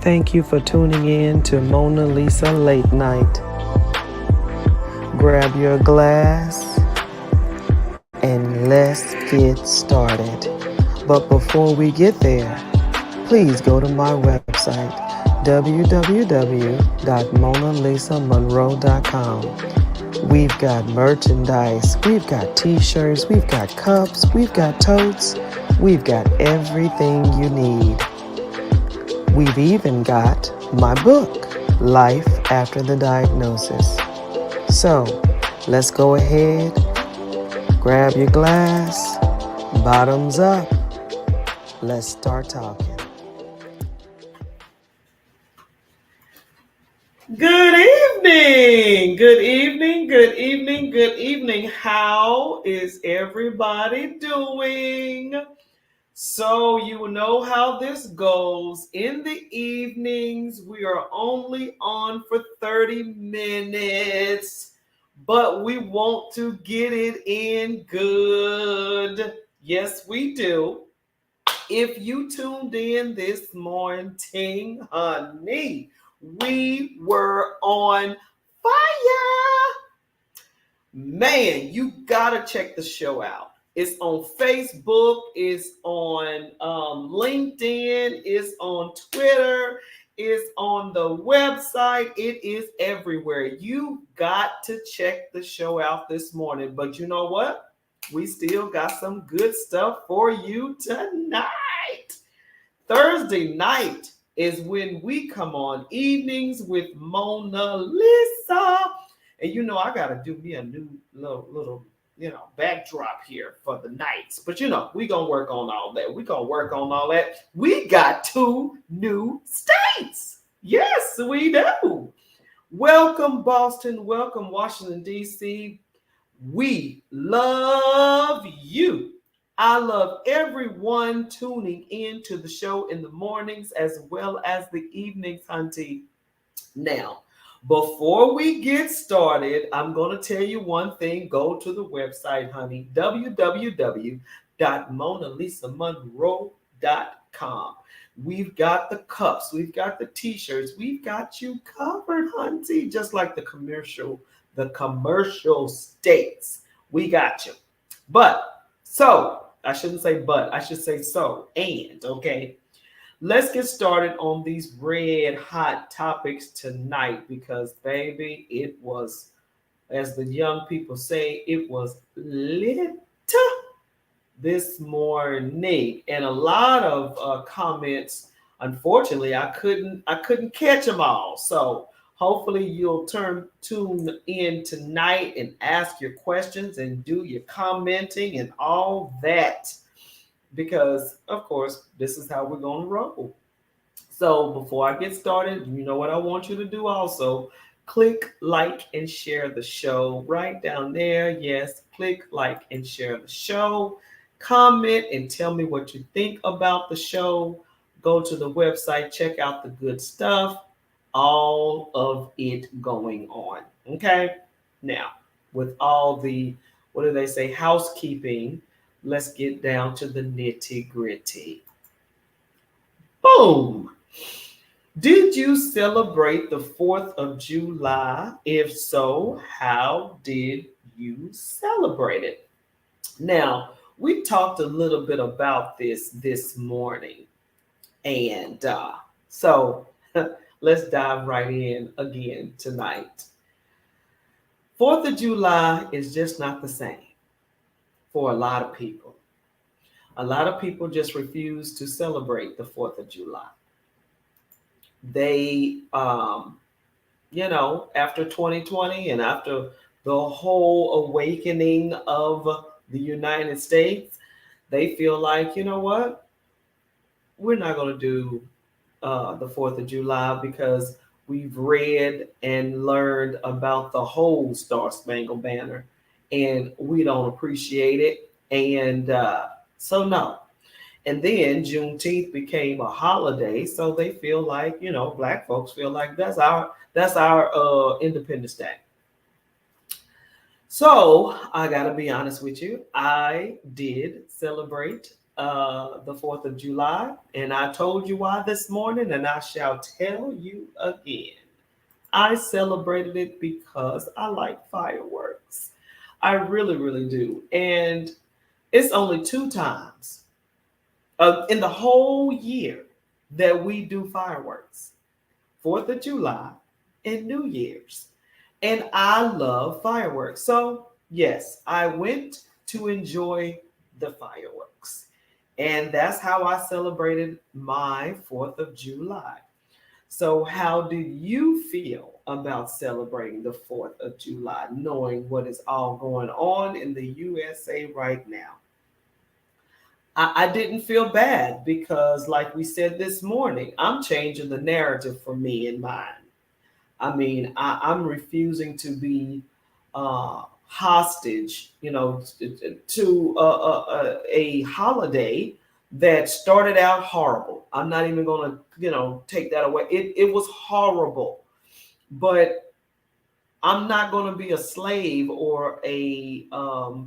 Thank you for tuning in to Monalisa Late Night. Grab your glass and let's get started. But before we get there, please go to my website, www.monalisamonroe.com. We've got merchandise, we've got t-shirts, we've got cups, we've got totes, we've got everything you need. We've even got my book, Life After the Diagnosis. So, let's go ahead, grab your glass, bottoms up, let's start talking. Good evening. Good evening. Good evening. Good evening. How is everybody doing? So, you know how this goes. In the evenings, we are only on for 30 minutes, but we want to get it in good. Yes, we do. If you tuned in this morning, honey, we were on fire. Man, you gotta check the show out. It's on Facebook, it's on LinkedIn, it's on Twitter, it's on the website, it is everywhere. You got to check the show out this morning. But you know what? We still got some good stuff for you tonight. Thursday night is when we come on evenings with Monalisa. And you know, I gotta do me a new little backdrop here for the nights. But you know, we gonna work on all that. We got 2 new states. Yes, we do. Welcome, Boston. Welcome, Washington, D.C. We love you. I love everyone tuning in to the show in the mornings as well as the evenings, hunty. Now, before we get started, I'm going to tell you one thing. Go to the website, honey, www.monalisamonroe.com. We've got the cups, we've got the t-shirts, we've got you covered, hunty, just like the commercial states. We got you. I shouldn't say but, I should say so. And, okay, let's get started on these red hot topics tonight because, baby, it was, as the young people say, it was lit this morning. And a lot of comments, unfortunately, I couldn't catch them all. So hopefully you'll tune in tonight and ask your questions and do your commenting and all that. Because, of course, this is how we're going to roll. So before I get started, you know what I want you to do also. Click like and share the show right down there. Yes, click like and share the show. Comment and tell me what you think about the show. Go to the website, check out the good stuff. All of it going on. Okay? Now, with all the, what do they say, housekeeping, let's get down to the nitty gritty. Boom! Did you celebrate the 4th of July? If so, how did you celebrate it? Now, we talked a little bit about this morning. And so let's dive right in again tonight. 4th of July is just not the same for a lot of people. A lot of people just refuse to celebrate the 4th of July. They, after 2020 and after the whole awakening of the United States, they feel like, you know what? We're not going to do the 4th of July because we've read and learned about the whole Star Spangled Banner and we don't appreciate it. And so, no. And then Juneteenth became a holiday, so they feel like, Black folks feel like that's our Independence Day. So I gotta be honest with you, I did celebrate the 4th of July, and I told you why this morning, and I shall tell you again. I celebrated it because I like fireworks. I really, really do. And it's only two times in the whole year that we do fireworks: 4th of July and New Year's. And I love fireworks. So, yes, I went to enjoy the fireworks. And that's how I celebrated my 4th of July. So, how do you feel about celebrating the 4th of July, knowing what is all going on in the USA right now? I didn't feel bad because, like we said this morning, I'm changing the narrative for me and mine. I mean, I'm refusing to be hostage, to a holiday that started out horrible. I'm not even going to, take that away. It was horrible, but I'm not going to be a slave or a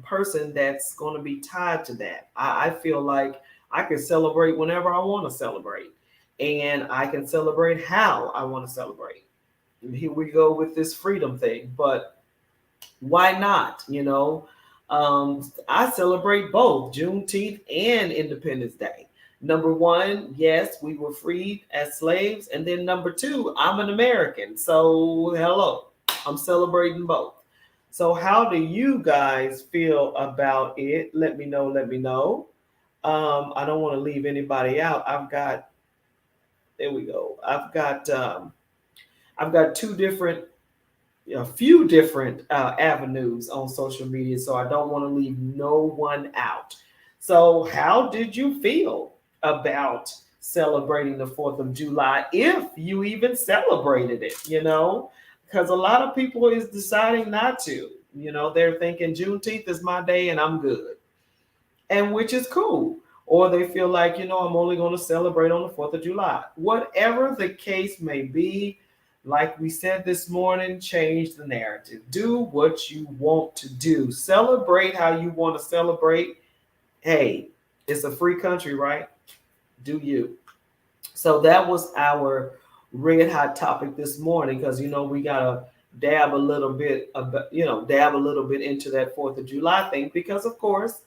person that's going to be tied to that. I feel like I can celebrate whenever I want to celebrate, and I can celebrate how I want to celebrate. And here we go with this freedom thing, but why not? I celebrate both Juneteenth and Independence Day. Number one, yes, we were freed as slaves, and then number two, I'm an American, so hello, I'm celebrating both. So, how do you guys feel about it? Let me know. Let me know. I don't want to leave anybody out. There we go. I've got two different a few different avenues on social media, so I don't want to leave no one out. So, how did you feel about celebrating the 4th of July, if you even celebrated it? Because a lot of people is deciding not to. They're thinking Juneteenth is my day and I'm good, and which is cool. Or they feel like, I'm only going to celebrate on the 4th of July. Whatever the case may be, like we said this morning, change the narrative. Do what you want to do. Celebrate how you want to celebrate. Hey, it's a free country, right? Do you? So that was our red hot topic this morning, because we gotta dab a little bit into that 4th of July thing, because of course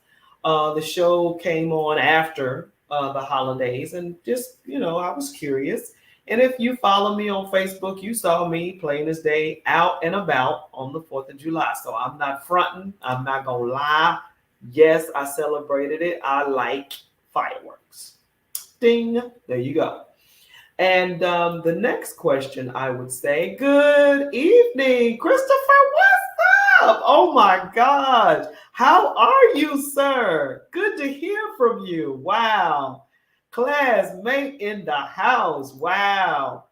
the show came on after the holidays, and just I was curious. And if you follow me on Facebook, you saw me playing this day out and about on the 4th of July. So I'm not fronting. I'm not going to lie. Yes, I celebrated it. I like fireworks. Ding. There you go. And the next question, I would say, good evening, Christopher. What's up? Oh my God. How are you, sir? Good to hear from you. Wow. Classmate in the house. Wow.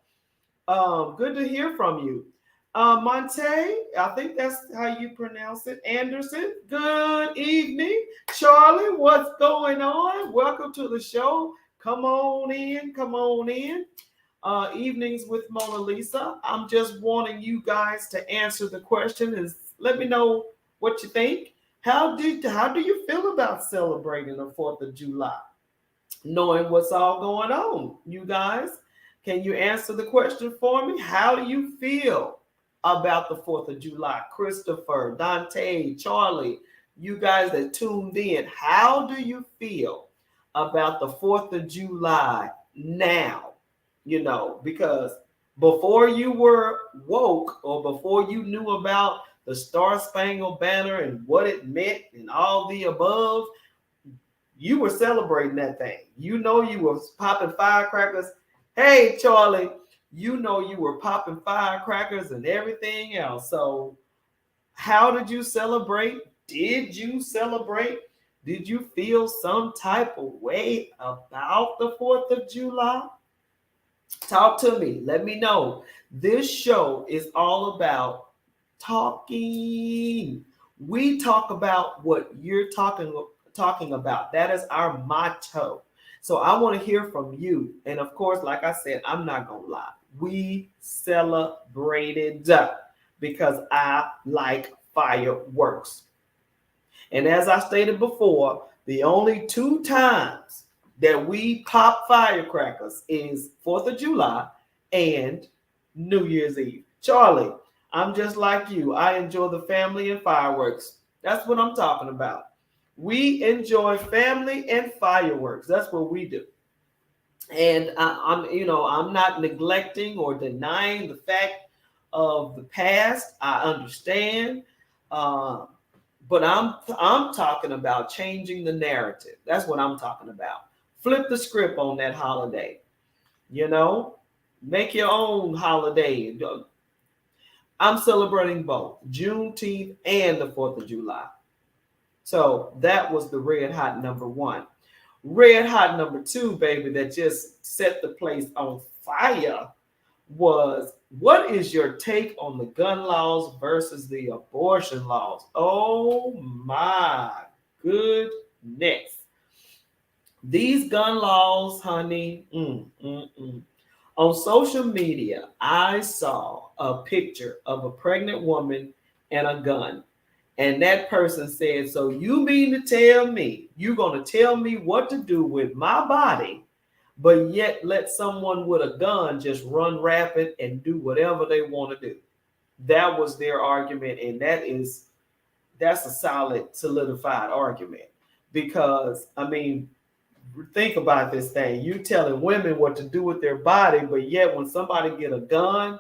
Good to hear from you. Monte, I think that's how you pronounce it. Anderson, good evening. Charlie, what's going on? Welcome to the show. Come on in. Come on in. Evenings with Monalisa. I'm just wanting you guys to answer the question and let me know what you think. How do you feel about celebrating the 4th of July? Knowing what's all going on, you guys. Can you answer the question for me? How do you feel about the 4th of July? Christopher, Dante, Charlie, you guys that tuned in, how do you feel about the 4th of July now? Because before you were woke, or before you knew about the Star Spangled Banner and what it meant and all the above, you were celebrating that thing. You were popping firecrackers. Hey, Charlie, you were popping firecrackers and everything else. So how did you celebrate? Did you celebrate? Did you feel some type of way about the 4th of July? Talk to me. Let me know. This show is all about talking. We talk about what you're talking about. That is our motto. So I want to hear from you. And of course, like I said, I'm not going to lie. We celebrated because I like fireworks. And as I stated before, The only two times that we pop firecrackers is 4th of July and New Year's Eve. Charlie, I'm just like you. I enjoy the family and fireworks. That's what I'm talking about. We enjoy family and fireworks. That's what we do. And I'm not neglecting or denying the fact of the past. I understand. Uh, but I'm talking about changing the narrative. That's what I'm talking about. Flip the script on that holiday. You know, make your own holiday. I'm celebrating both Juneteenth and the 4th of July. So that was the red hot number one. Red hot number two, baby, that just set the place on fire was, what is your take on the gun laws versus the abortion laws? Oh my goodness. These gun laws, honey, on social media, I saw a picture of a pregnant woman and a gun. And that person said, so you mean to tell me you're going to tell me what to do with my body, but yet let someone with a gun just run rapid and do whatever they want to do? That was their argument, and that's a solid, solidified argument. Because I mean, think about this thing. You telling women what to do with their body, but yet when somebody get a gun,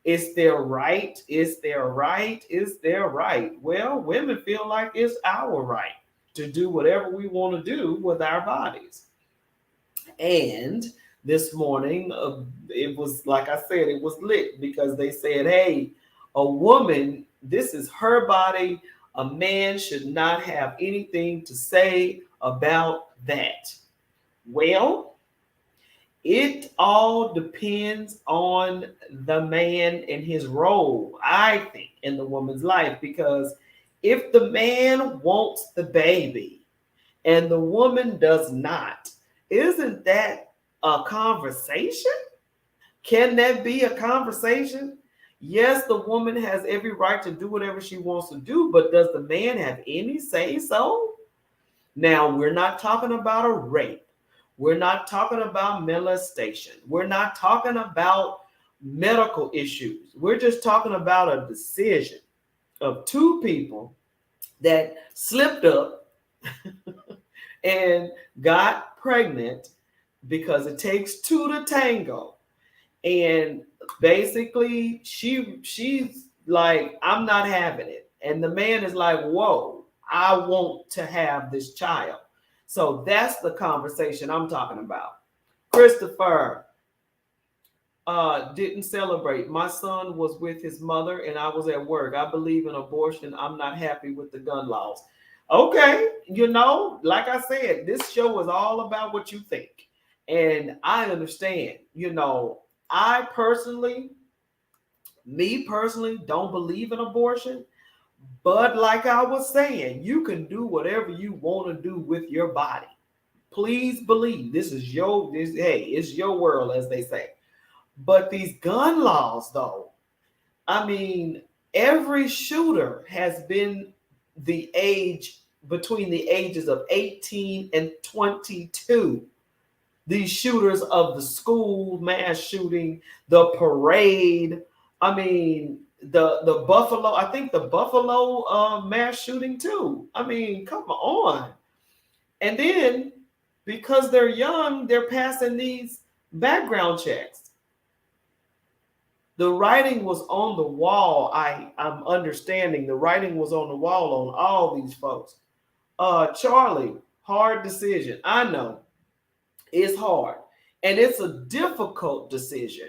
it's their right. It's their right. It's their right. Well, women feel like it's our right to do whatever we want to do with our bodies. And this morning, it was, like I said, it was lit because they said, hey, a woman, this is her body. A man should not have anything to say about that. Well, it all depends on the man and his role, I think, in the woman's life. Because if the man wants the baby and the woman does not, isn't that a conversation? Can that be a conversation? Yes, the woman has every right to do whatever she wants to do, but does the man have any say so? Now, we're not talking about a rape. We're not talking about molestation. We're not talking about medical issues. We're just talking about a decision of two people that slipped up and got pregnant, because it takes two to tango. And basically, she's like, I'm not having it. And the man is like, whoa, I want to have this child. So that's the conversation I'm talking about. Christopher didn't celebrate. My son was with his mother and I was at work. I believe in abortion. I'm not happy with the gun laws. Okay, like I said, this show is all about what you think. And I understand, I personally, me personally, don't believe in abortion. But like I was saying, you can do whatever you want to do with your body. Please believe it's your world, as they say. But these gun laws, though, I mean, every shooter has been between the ages of 18 and 22. These shooters of the school mass shooting, the parade. I mean, the Buffalo. I think the Buffalo mass shooting too. I mean, come on. And then because they're young, they're passing these background checks. The writing was on the wall. I'm understanding the writing was on the wall on all these folks. Charlie, hard decision. I know. It's hard, and it's a difficult decision,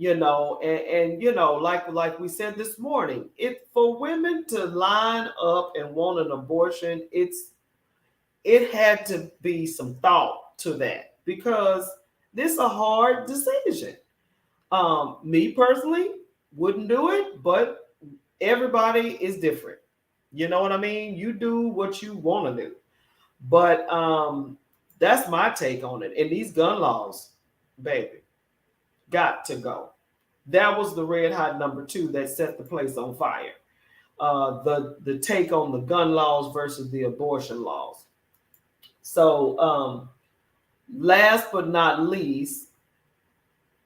and like we said this morning, it for women to line up and want an abortion, it had to be some thought to that, because this is a hard decision. Me personally wouldn't do it, but everybody is different. You know what I mean? You do what you want to do. But that's my take on it. And these gun laws, baby, got to go. That was the red hot number two that set the place on fire. The take on the gun laws versus the abortion laws. So, last but not least,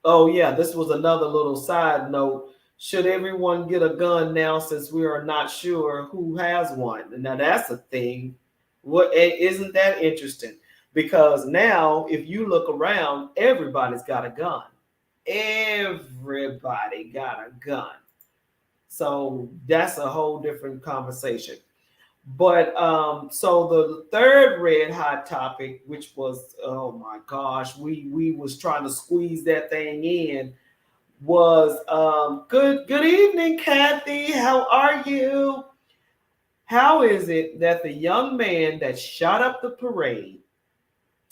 oh yeah, this was another little side note. Should everyone get a gun now since we are not sure who has one? Now that's a thing. What isn't that interesting? Because now, if you look around, everybody's got a gun. Everybody got a gun. So that's a whole different conversation. But so the third red hot topic, which was, oh my gosh, we was trying to squeeze that thing in, was good evening, Kathy. How are you? How is it that the young man that shot up the parade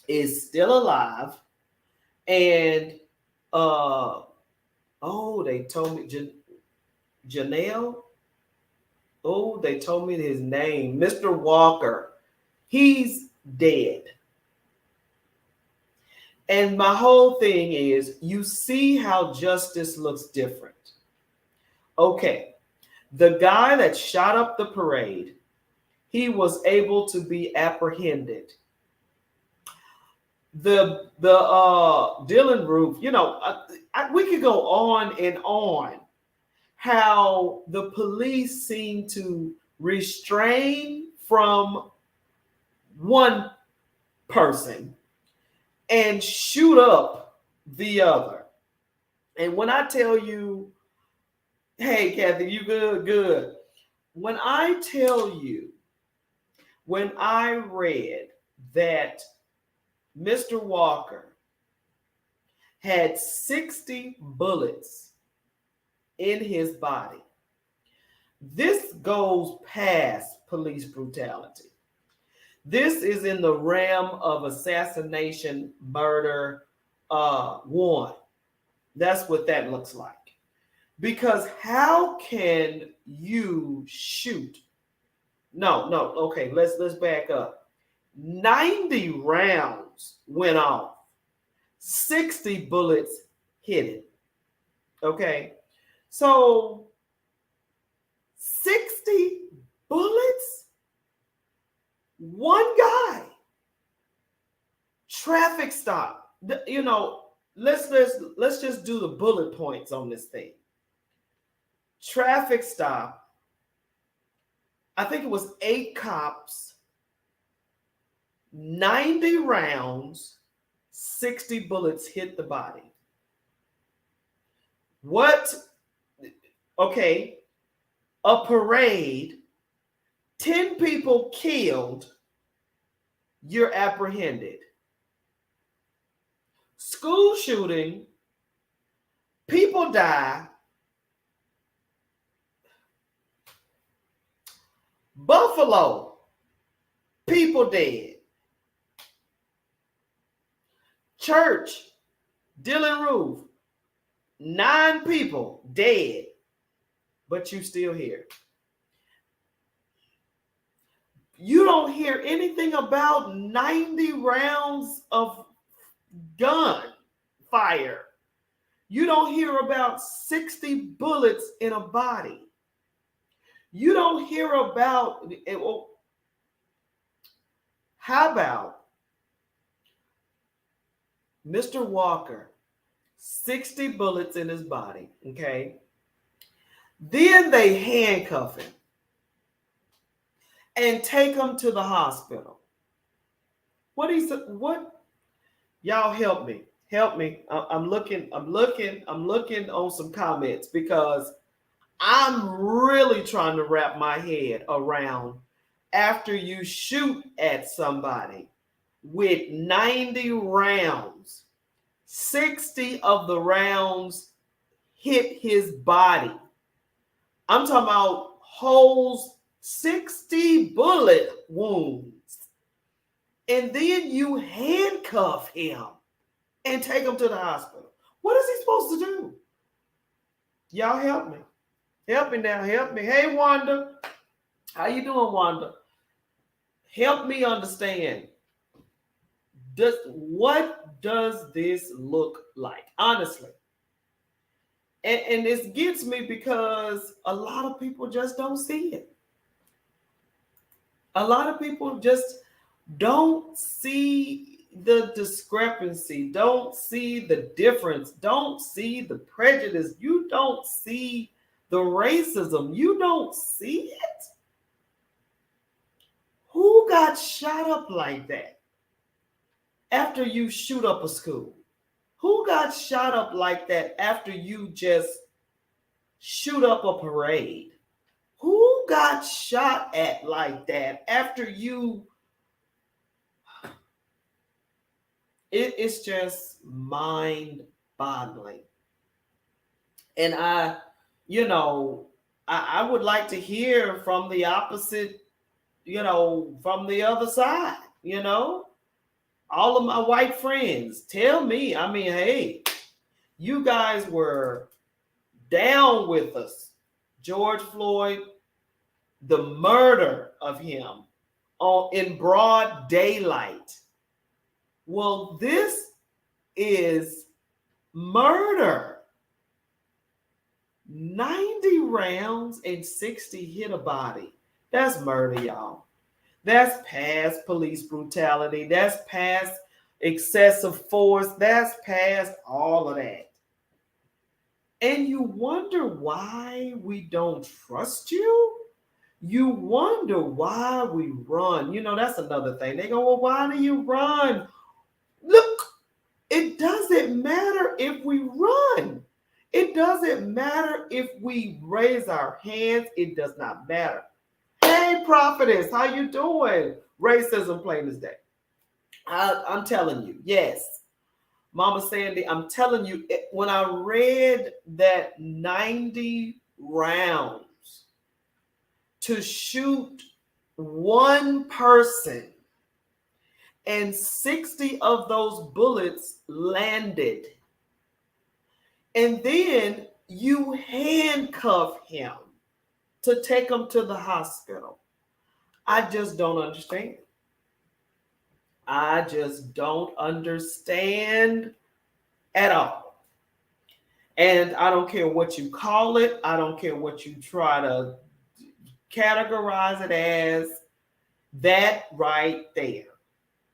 is still alive? And oh, they told me Janelle. Oh, they told me his name, Mr. Walker. He's dead. And my whole thing is, you see how justice looks different. Okay, the guy that shot up the parade, he was able to be apprehended. The Dylan Roof, we could go on and on. How the police seem to restrain from one person and shoot up the other. And when I tell you, hey, Kathy, you good? Good. When I tell you, when I read that Mr. Walker had 60 bullets in his body, this goes past police brutality. This is in the realm of assassination, murder, one. That's what that looks like. Because how can you shoot? No, okay, let's back up. 90 rounds went off. 60 bullets hit it. Okay? So 60 bullets? One guy. Traffic stop. Let's just do the bullet points on this thing. Traffic stop. I think it was 8 cops, 90 rounds, 60 bullets hit the body. What? Okay, a parade, 10 people killed, you're apprehended. School shooting, people die. Buffalo, people dead. Church, Dylan Roof, 9 people dead, but you still here. You don't hear anything about 90 rounds of gun fire. You don't hear about 60 bullets in a body. You don't hear about, how about Mr. Walker, 60 bullets in his body, okay? Then they handcuff him and take him to the hospital. What? Y'all help me. Help me. I'm looking on some comments because I'm really trying to wrap my head around after you shoot at somebody with 90 rounds, 60 of the rounds hit his body. I'm talking about holes, 60 bullet wounds. And then you handcuff him and take him to the hospital. What is he supposed to do? Y'all help me. Help me now. Help me. Hey, Wanda. How you doing, Wanda? Help me understand. What does this look like? Honestly. And this gets me because a lot of people just don't see it. A lot of people just Don't see the discrepancy. Don't see the difference. Don't see the prejudice. You don't see the racism. You don't see it. Who got shot up like that after you shoot up a school? Who got shot up like that after you just shoot up a parade? Who got shot at like that after you? It's just mind boggling. And I would like to hear from the opposite, from the other side, all of my white friends. Tell me, I mean, hey, you guys were down with us. George Floyd, the murder of him in broad daylight. Well, this is murder. 90 rounds and 60 hit a body. That's murder, y'all. That's past police brutality. That's past excessive force. That's past all of that. And you wonder why we don't trust you? You wonder why we run. That's another thing. They go, well, why do you run? Look, it doesn't matter if we run. It doesn't matter if we raise our hands. It does not matter. Hey, prophetess, how you doing? Racism plain as day. I'm telling you, yes. Mama Sandy, I'm telling you, when I read that 90 rounds to shoot one person and 60 of those bullets landed, and then you handcuff him to take him to the hospital. I just don't understand. I just don't understand at all. And I don't care what you call it. I don't care what you try to categorize it as. That right there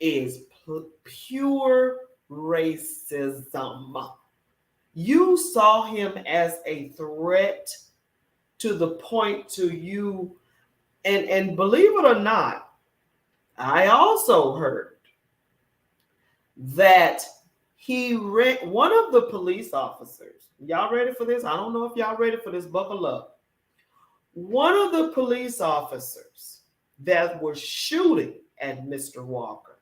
is pure racism. You saw him as a threat to the point to you, and believe it or not, I also heard that one of the police officers, y'all ready for this? I don't know if y'all ready for this, buckle up. One of the police officers that were shooting at Mr. Walker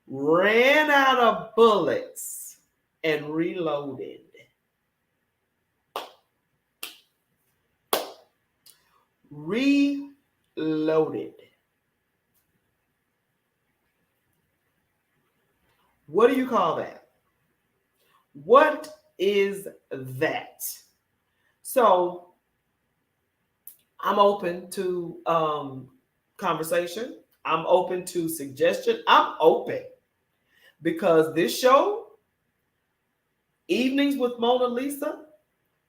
ran out of bullets and reloaded. Reloaded. What do you call that? What is that? So I'm open to conversation. I'm open to suggestion. I'm open because this show, Evenings with Monalisa,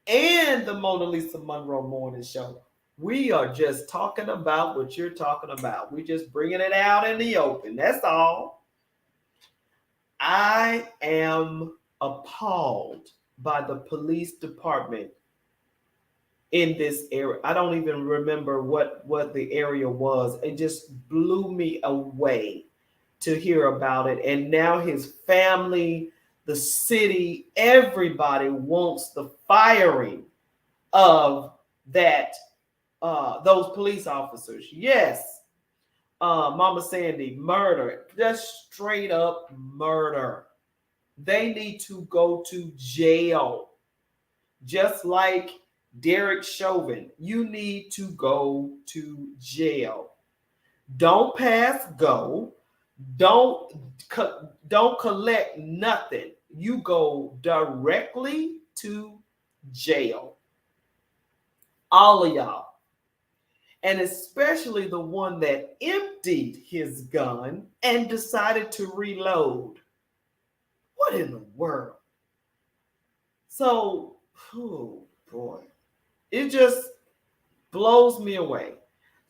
and the Monalisa Monroe Morning Show, we are just talking about what you're talking about. We're just bringing it out in the open. That's all. I am appalled by the police department in this area. I don't even remember what the area was. It just blew me away to hear about it. And now his family, the city, everybody wants the firing of those police officers. Yes. Mama Sandy, murder, just straight up murder. They need to go to jail. Just like Derek Chauvin, you need to go to jail. Don't pass go. Don't collect nothing. You go directly to jail. All of y'all. And especially the one that emptied his gun and decided to reload. What in the world? So, oh boy, it just blows me away.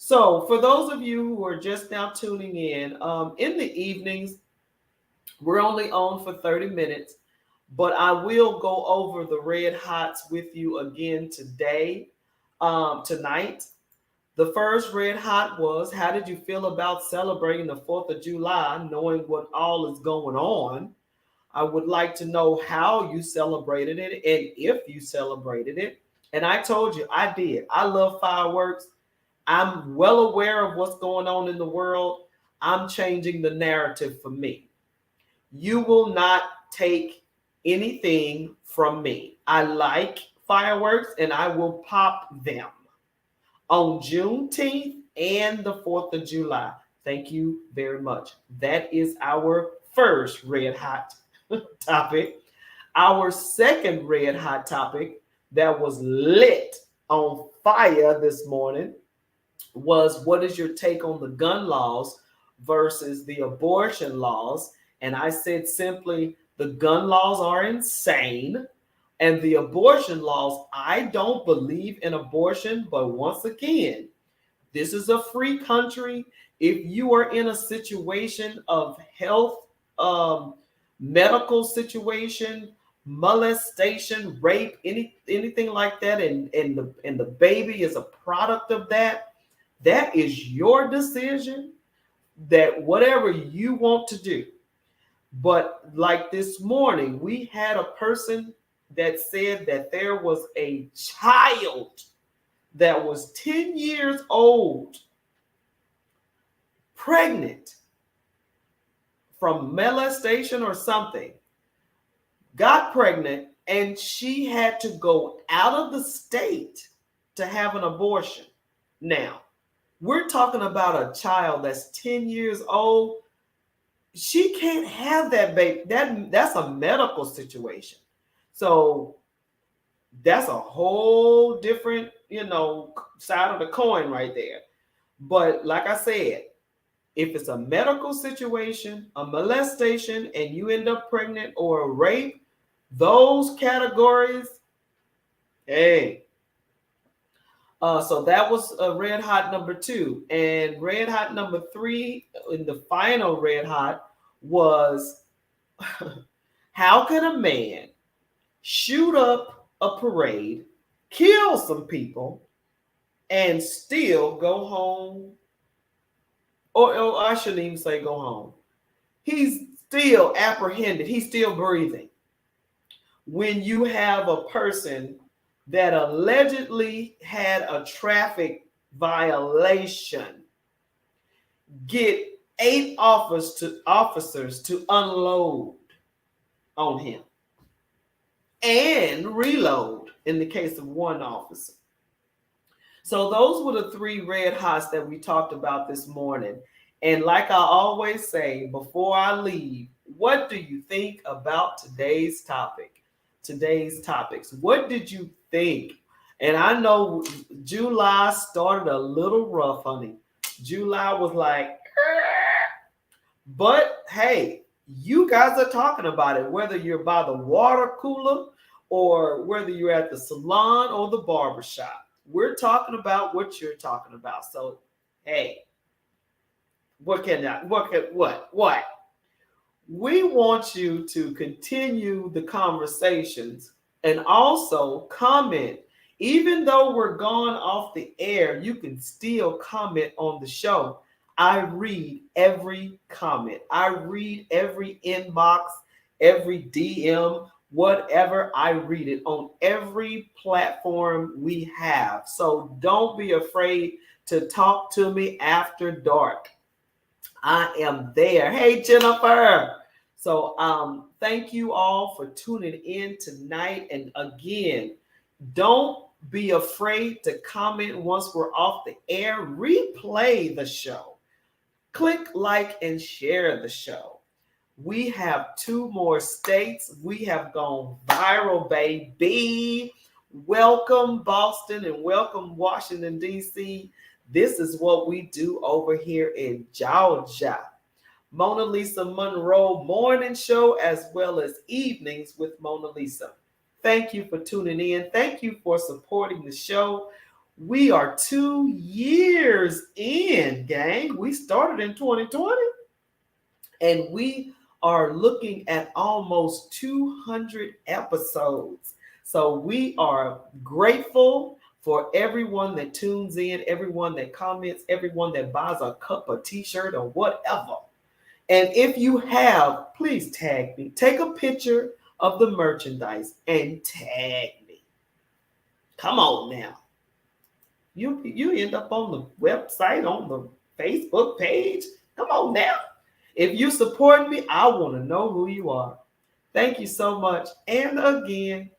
So, for those of you who are just now tuning in the evenings, we're only on for 30 minutes, but I will go over the red hots with you again tonight. The first red hot was, how did you feel about celebrating the 4th of July, knowing what all is going on? I would like to know how you celebrated it and if you celebrated it. And I told you I did. I love fireworks. I'm well aware of what's going on in the world. I'm changing the narrative for me. You will not take anything from me. I like fireworks and I will pop them on Juneteenth and the 4th of July. Thank you very much. That is our first red hot topic. Our second red hot topic that was lit on fire this morning was, what is your take on the gun laws versus the abortion laws? And I said simply, the gun laws are insane. And the abortion laws, I don't believe in abortion, but once again, this is a free country. If you are in a situation of health, medical situation, molestation, rape, anything like that, and the baby is a product of that, that is your decision. That whatever you want to do. But like this morning, we had a person that said that there was a child that was 10 years old, pregnant from molestation or something, got pregnant, and she had to go out of the state to have an abortion. Now, we're talking about a child that's 10 years old. She can't have that baby. That's a medical situation. So that's a whole different, side of the coin right there. But like I said, if it's a medical situation, a molestation, and you end up pregnant, or a rape, those categories, hey. So that was red hot number 2. And red hot number 3, in the final red hot, was how can a man shoot up a parade, kill some people, and still go home? Or I shouldn't even say go home. He's still apprehended. He's still breathing. When you have a person that allegedly had a traffic violation get 8 officers to unload on him and reload in the case of one officer. So those were the 3 red hots that we talked about this morning. And like I always say, before I leave, what do you think about today's topics? What did you think? And I know July started a little rough, honey. July was like, but hey, you guys are talking about it, whether you're by the water cooler or whether you're at the salon or the barbershop. We're talking about what you're talking about. So, hey, what? We want you to continue the conversations and also comment. Even though we're gone off the air, you can still comment on the show. I read every comment. I read every inbox, every DM, whatever. I read it on every platform we have. So don't be afraid to talk to me after dark. I am there. Hey, Jennifer. So thank you all for tuning in tonight. And again, don't be afraid to comment once we're off the air. Replay the show. Click like and share the show. We have 2 more states. We have gone viral, baby. Welcome, Boston, and welcome, Washington, D.C. This is what we do over here in Georgia. Monalisa Monroe morning show as well as evenings with Monalisa. Thank you for tuning in. Thank you for supporting the show. We are 2 years in, gang. We started in 2020 and we are looking at almost 200 episodes. So we are grateful for everyone that tunes in, everyone that comments, everyone that buys a cup, a t-shirt, or whatever. And if you have, please tag me. Take a picture of the merchandise and tag me. Come on now. You end up on the website, on the Facebook page. Come on now. If you support me, I want to know who you are. Thank you so much. And again,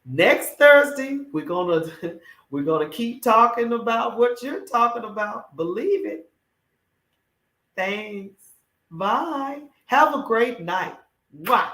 next Thursday, we're gonna keep talking about what you're talking about. Believe it. Thanks. Bye. Have a great night. Mwah.